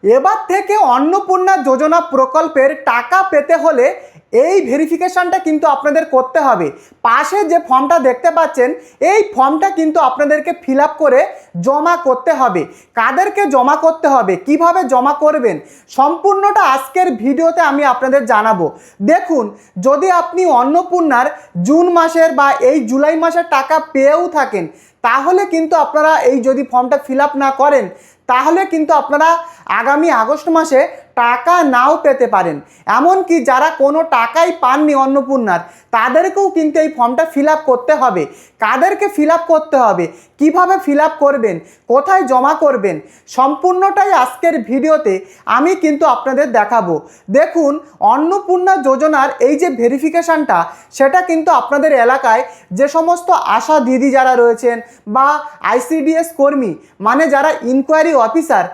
এবার থেকে অন্নপূর্ণা যোজনা প্রকল্পের টাকা পেতে হলে এই ভেরিফিকেশনটা কিন্তু আপনাদের করতে হবে। পাশে যে ফর্মটা দেখতে পাচ্ছেন এই ফর্মটা কিন্তু আপনাদেরকে ফিল আপ করে জমা করতে হবে। কাদেরকে জমা করতে হবে, কিভাবে জমা করবেন, সম্পূর্ণটা আজকের ভিডিওতে আমি আপনাদের জানাবো। দেখুন, যদি আপনি অন্নপূর্ণার জুন মাসের বা এই জুলাই মাসের টাকা পেয়েও থাকেন, তাহলে কিন্তু আপনারা এই যদি ফর্মটা ফিল আপ না করেন, তাহলে কিন্তু আপনারা আগামী আগস্ট মাসে টাকা নাও পেতে পারেন। এমনকি যারা কোনো টাকাই পাননি অন্নপূর্ণার, তাদেরকেও কিন্তু এই ফর্মটা ফিল আপ করতে হবে। কাদেরকে ফিল আপ করতে হবে, কিভাবে ফিল আপ করবেন, কোথায় জমা করবেন, সম্পূর্ণটাই আজকের ভিডিওতে আমি কিন্তু আপনাদের দেখাবো। দেখুন, অন্নপূর্ণা যোজনার এই যে ভেরিফিকেশানটা, সেটা কিন্তু আপনাদের এলাকায় যে সমস্ত আশা দিদি যারা রয়েছেন বা আইসিডিএস কর্মী মানে যারা ইনকোয়ারি অফিসার,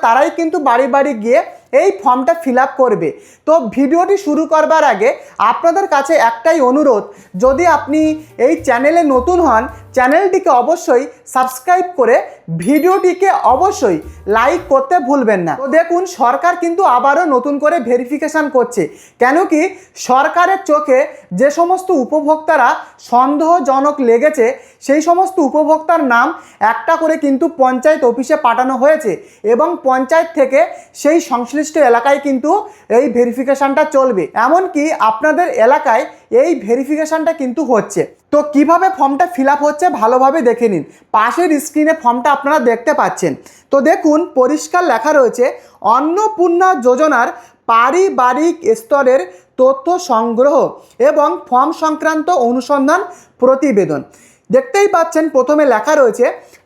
তারাই কিন্তু বাড়ি বাড়ি গিয়ে এই ফর্মটা ফিল আপ করবে। তো ভিডিওটি শুরু করবার আগে আপনাদের কাছে একটাই অনুরোধ, যদি আপনি এই চ্যানেলে নতুন হন, চ্যানেলটিকে অবশ্যই সাবস্ক্রাইব করে ভিডিওটিকে অবশ্যই লাইক করতে ভুলবেন না। তো দেখুন, সরকার কিন্তু আবারও নতুন করে ভেরিফিকেশান করছে। কেন কি, সরকারের চোখে যে সমস্ত উপভোক্তারা সন্দেহজনক লেগেছে, সেই সমস্ত উপভোক্তার নাম একটা করে কিন্তু পঞ্চায়েত অফিসে পাঠানো হয়েছে এবং পঞ্চায়েত থেকে সেই সংশ্লিষ্ট এলাকায় কিন্তু এই ভেরিফিকেশানটা চলবে। এমনকি আপনাদের এলাকায় এই ভেরিফিকেশানটা কিন্তু হচ্ছে। তো কিভাবে ফর্মটা ফিল আপ হচ্ছে ভালোভাবে দেখে নিন। পাশের স্ক্রিনে ফর্মটা আপনারা দেখতে পাচ্ছেন। তো দেখুন, পরিষ্কার লেখা রয়েছে অন্নপূর্ণা যোজনার পারিবারিক স্তরের তথ্য সংগ্রহ এবং ফর্ম সংক্রান্ত অনুসন্ধান প্রতিবেদন। দেখতেই পাচ্ছেন প্রথমে লেখা রয়েছে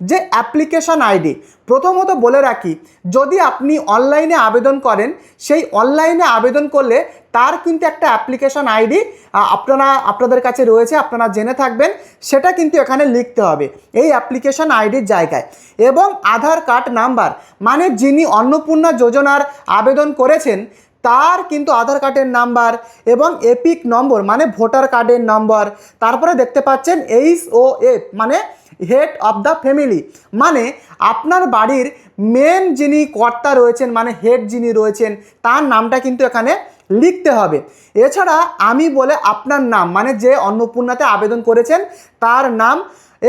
যে অ্যাপ্লিকেশন আইডি। প্রথমত বলে রাখি, যদি আপনি অনলাইনে আবেদন করেন, সেই অনলাইনে আবেদন করলে তার কিন্তু একটা অ্যাপ্লিকেশন আইডি আপনাদের কাছে রয়েছে, আপনারা জেনে থাকবেন। সেটা কিন্তু এখানে লিখতে হবে এই অ্যাপ্লিকেশন আইডির জায়গায়। এবং আধার কার্ড নাম্বার, মানে যিনি অন্নপূর্ণা যোজনার আবেদন করেছেন তার কিন্তু আধার কার্ডের নাম্বার এবং এপিক নম্বর মানে ভোটার কার্ডের নম্বর। তারপরে দেখতে পাচ্ছেন HOF মানে হেড অফ দ্য ফ্যামিলি, মানে আপনার বাড়ির মেন যিনি কর্তা রয়েছেন মানে হেড যিনি রয়েছেন তার নামটা কিন্তু এখানে লিখতে হবে। এছাড়া আমি বলে আপনার নাম মানে যে অন্নপূর্ণাতে আবেদন করেছেন তার নাম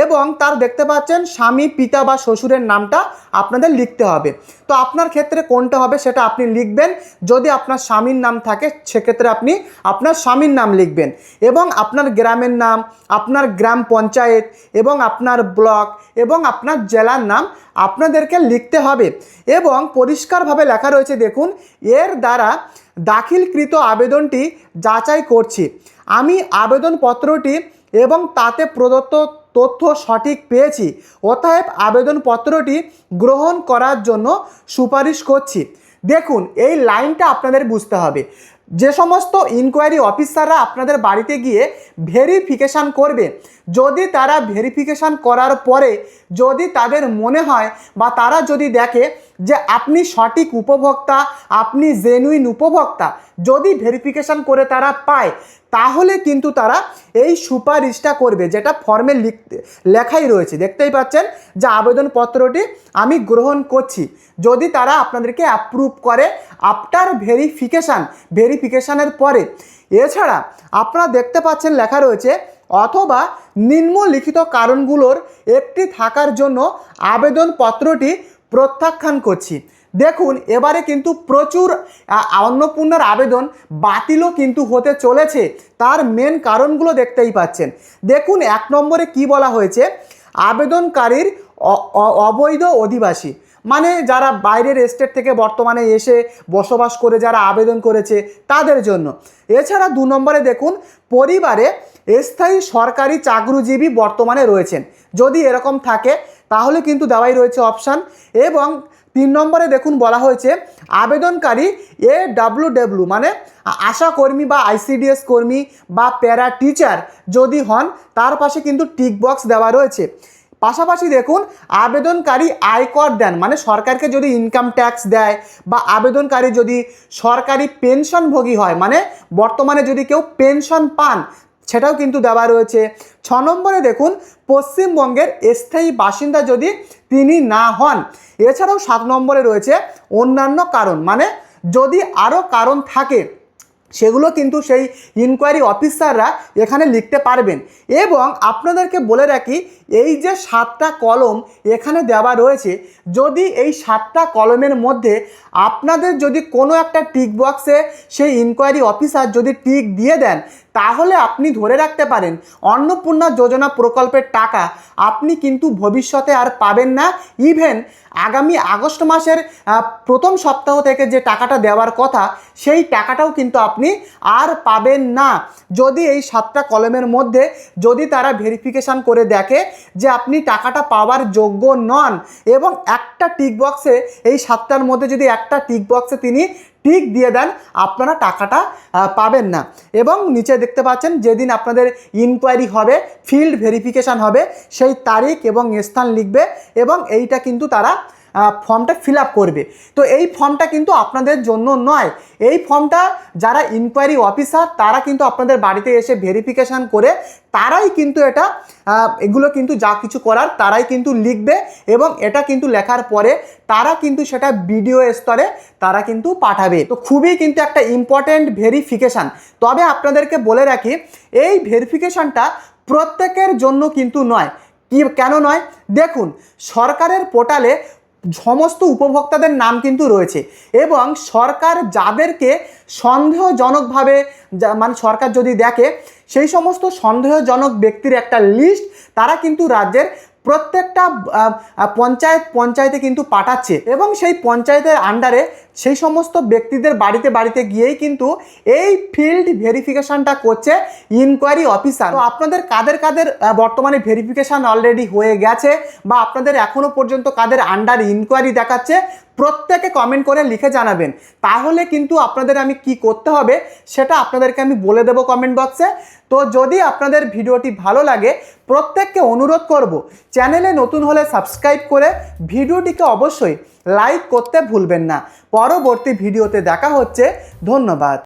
এবং তার দেখতে পাচ্ছেন স্বামী, পিতা বা শ্বশুরের নামটা আপনাদের লিখতে হবে। তো আপনার ক্ষেত্রে কোনটা হবে সেটা আপনি লিখবেন। যদি আপনার স্বামীর নাম থাকে সেক্ষেত্রে আপনি আপনার স্বামীর নাম লিখবেন এবং আপনার গ্রামের নাম, আপনার গ্রাম পঞ্চায়েত এবং আপনার ব্লক এবং আপনার জেলার নাম আপনাদেরকে লিখতে হবে। এবং পরিষ্কারভাবে লেখা রয়েছে, দেখুন, এর দ্বারা দাখিলকৃত আবেদনটি যাচাই করছি। আমি আবেদনপত্রটি এবং তাতে প্রদত্ত তথ্য সঠিক পেয়েছি, অতএব আবেদনপত্রটি গ্রহণ করার জন্য সুপারিশ করছি। দেখুন, এই লাইনটা আপনাদের বুঝতে হবে। যে সমস্ত ইনকোয়ারি অফিসাররা আপনাদের বাড়িতে গিয়ে ভেরিফিকেশান করবে, যদি তারা ভেরিফিকেশান করার পরে যদি তাদের মনে হয় বা তারা যদি দেখে যে আপনি সঠিক উপভোক্তা, আপনি জেনুইন উপভোক্তা, যদি ভেরিফিকেশান করে তারা পায়, তাহলে কিন্তু তারা এই সুপারিশটা করবে, যেটা ফর্মে লেখাই রয়েছে। দেখতেই পাচ্ছেন যে আবেদনপত্রটি আমি গ্রহণ করছি। যদি তারা আপনাদেরকে অ্যাপ্রুভ করে আফটার ভেরিফিকেশানের পরে। এছাড়া আপনারা দেখতে পাচ্ছেন লেখা রয়েছে অথবা নিম্নলিখিত কারণগুলোর একটি থাকার জন্য আবেদনপত্রটি প্রত্যাখ্যান করছি। দেখুন, এবারে কিন্তু প্রচুর অন্নপূর্ণার আবেদন বাতিলও কিন্তু হতে চলেছে। তার মেন কারণগুলো দেখতেই পাচ্ছেন। দেখুন, 1 নম্বরে কি বলা হয়েছে, আবেদনকারীর অবৈধ অধিবাসী, মানে যারা বাইরের স্টেট থেকে বর্তমানে এসে বসবাস করে যারা আবেদন করেছে তাদের জন্য। এছাড়া 2 নম্বরে দেখুন, পরিবারে স্থায়ী সরকারি চাকরিজীবী বর্তমানে রয়েছেন, যদি এরকম থাকে তাহলে কিন্তু দেওয়াই রয়েছে অপশান। এবং 3 নম্বরে দেখুন বলা হয়েছে আবেদনকারী AWW মানে আশা কর্মী বা আইসিডিএস কর্মী বা প্যারা টিচার যদি হন, তার পাশে কিন্তু টিক বক্স দেওয়া রয়েছে। পাশাপাশি দেখুন, আবেদনকারী আয়কর দেন মানে সরকারকে যদি ইনকাম ট্যাক্স দেয়, বা আবেদনকারী যদি সরকারি পেনশনভোগী হয় মানে বর্তমানে যদি কেউ পেনশন পান সেটাও কিন্তু দেওয়া রয়েছে। 6 নম্বরে দেখুন পশ্চিমবঙ্গের স্থায়ী বাসিন্দা যদি তিনি না হন। এছাড়াও 7 নম্বরে রয়েছে অন্যান্য কারণ, মানে যদি আরও কারণ থাকে সেগুলো কিন্তু সেই ইনকোয়ারি অফিসাররা এখানে লিখতে পারবেন। এবং আপনাদেরকে বলে রাখি, এই যে 7টা কলম এখানে দেওয়া রয়েছে, যদি এই 7টা কলমের মধ্যে আপনাদের যদি কোনো একটা টিক বক্সে সেই ইনকোয়ারি অফিসার যদি টিক দিয়ে দেন, তাহলে আপনি ধরে রাখতে পারেন অন্নপূর্ণা যোজনা প্রকল্পের টাকা আপনি কিন্তু ভবিষ্যতে আর পাবেন না। ইভেন আগামী আগস্ট মাসের প্রথম সপ্তাহ থেকে যে টাকাটা দেওয়ার কথা, সেই টাকাটাও কিন্তু আপনি আর পাবেন না। যদি এই 7টা কলমের মধ্যে যদি তারা ভেরিফিকেশান করে দেখে যে আপনি টাকাটা পাওয়ার যোগ্য নন, এবং একটা টিক বক্সে, এই 7টার মধ্যে যদি একটা টিক বক্সে তিনি টিক দিয়ে দেন, আপনারা টাকাটা পাবেন না। এবং নিচে দেখতে পাচ্ছেন যেদিন আপনাদের ইনকোয়ারি হবে, ফিল্ড ভেরিফিকেশান হবে, সেই তারিখ এবং স্থান লিখবে, এবং এইটা কিন্তু তারা ফর্মটা ফিল আপ করবে। তো এই ফর্মটা কিন্তু আপনাদের জন্য নয়, এই ফর্মটা যারা ইনকোয়ারি অফিসার তারা কিন্তু আপনাদের বাড়িতে এসে ভেরিফিকেশান করে তারাই কিন্তু এটা এগুলো কিন্তু যা কিছু করার তারাই কিন্তু লিখবে, এবং এটা কিন্তু লেখার পরে তারা কিন্তু সেটা ভিডিও স্তরে তারা কিন্তু পাঠাবে। তো খুবই কিন্তু একটা ইম্পর্ট্যান্ট ভেরিফিকেশান। তবে আপনাদেরকে বলে রাখি, এই ভেরিফিকেশানটা প্রত্যেকের জন্য কিন্তু নয়। কেন নয়? দেখুন, সরকারের পোর্টালে সমস্ত উপভোক্তাদের নাম কিন্তু রয়েছে, এবং সরকার যাদেরকে সন্দেহজনকভাবে, মানে সরকার যদি দেখে সেই সমস্ত সন্দেহজনক ব্যক্তির একটা লিস্ট তারা কিন্তু রাজ্যের প্রত্যেকটা পঞ্চায়েতে কিন্তু পাঠাচ্ছে, এবং সেই পঞ্চায়েতের আন্ডারে সেই সমস্ত ব্যক্তিদের বাড়িতে বাড়িতে গিয়েই কিন্তু এই ফিল্ড ভেরিফিকেশানটা করছে ইনকোয়ারি অফিসার। তো আপনাদের কাদের কাদের বর্তমানে ভেরিফিকেশান অলরেডি হয়ে গেছে, বা আপনাদের এখনও পর্যন্ত কাদের আন্ডার ইনকোয়ারি দেখাচ্ছে, প্রত্যেকে কমেন্ট করে লিখে জানাবেন। তাহলে কিন্তু আপনাদের আমি কি করতে হবে সেটা আপনাদেরকে আমি বলে দেবো কমেন্ট বক্সে। তো যদি আপনাদের ভিডিওটি ভালো লাগে, প্রত্যেককে অনুরোধ করব চ্যানেলে নতুন হলে সাবস্ক্রাইব করে ভিডিওটিকে অবশ্যই লাইক করতে ভুলবেন না। পরবর্তী ভিডিওতে দেখা হচ্ছে। ধন্যবাদ।